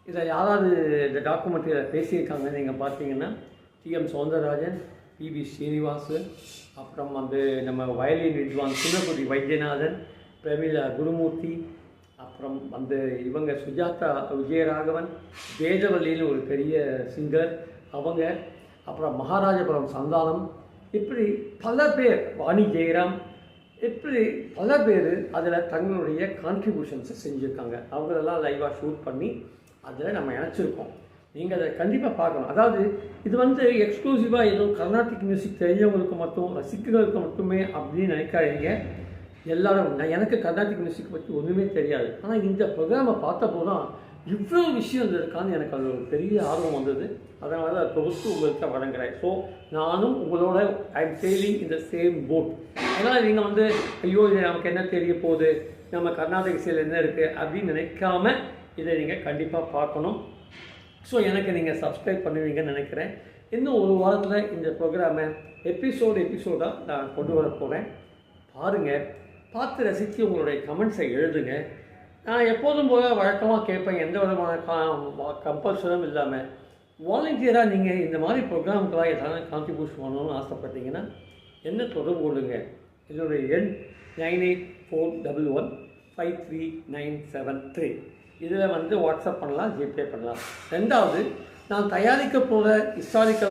இதில் யாராவது இந்த டாக்குமெண்ட்ரியில் பேசியிருக்காங்கன்னு நீங்கள் பார்த்தீங்கன்னா டிஎம் சௌந்தரராஜன், பிபி ஸ்ரீனிவாசு, அப்புறம் வந்து நம்ம வயலின் வித்வான் சுந்தரகுடி வைத்தியநாதன், பிரமிளா குருமூர்த்தி, அப்புறம் வந்து இவங்க சுஜாதா விஜயராகவன், வேதவல்லின்னு ஒரு பெரிய சிங்கர் அவங்க, அப்புறம் மகாராஜபுரம் சந்தானம், இப்படி பல பேர், வாணி ஜெயராம், இப்படி பல பேர் அதில் தங்களுடைய கான்ட்ரிபியூஷன்ஸை செஞ்சுருக்காங்க. அவங்களெல்லாம் லைவாக ஷூட் பண்ணி அதில் நம்ம இணைச்சிருக்கோம். நீங்கள் அதை கண்டிப்பாக பார்க்கணும். அதாவது இது வந்து எக்ஸ்க்ளூசிவாக எதுவும் கர்நாடிக் மியூசிக் தெரிஞ்சவங்களுக்கு மட்டும், ரசிகர்களுக்கு மட்டுமே அப்படின்னு நினைக்காதீங்க. எல்லோரும் எனக்கு கர்நாடிக் மியூசிக் பற்றி ஒன்றுமே தெரியாது, ஆனால் இந்த ப்ரோக்ராமை பார்த்தப்போ தான் இவ்வளோ விஷயம் இருக்கான்னு எனக்கு அது ஒரு பெரிய ஆர்வம் வந்தது. அதனால தான் தொகுத்து உங்கள்கிட்ட வழங்குறேன். ஸோ நானும் உங்களோட ஐம் சேலிங் இந்த சேம் போட். அதனால் நீங்கள் வந்து ஐயோ இது நமக்கு என்ன தெரிய போகுது, நம்ம கர்நாடக இசையில் என்ன இருக்குது அப்படின்னு நினைக்காம இதை நீங்கள் கண்டிப்பாக பார்க்கணும். ஸோ எனக்கு நீங்கள் சப்ஸ்கிரைப் பண்ணுவீங்கன்னு நினைக்கிறேன். இன்னும் ஒரு வாரத்தில் இந்த ப்ரோக்ராமை எபிசோடாக நான் கொண்டு வர போகிறேன். பாருங்கள், பார்த்து ரசித்து உங்களுடைய கமெண்ட்ஸை எழுதுங்க. நான் எப்போதும் போல வழக்கமாக கேட்பேன், எந்த விதமான கம்பல்ஷனும் இல்லாமல் வாலண்டியராக நீங்கள் இந்த மாதிரி ப்ரோக்ராமுக்கெல்லாம் எதாவது கான்ட்ரிபியூஷன் பண்ணணும்னு ஆசைப்பட்டீங்கன்னா என்ன தொடர்பு கொள்ளுங்க. என்னுடைய எண் 9841153973. இதில் வந்து வாட்ஸ்அப் பண்ணலாம், ஜிபே பண்ணலாம். ரெண்டாவது, நான் தயாரிக்க போகிற ஹிஸ்டாரிக்கல்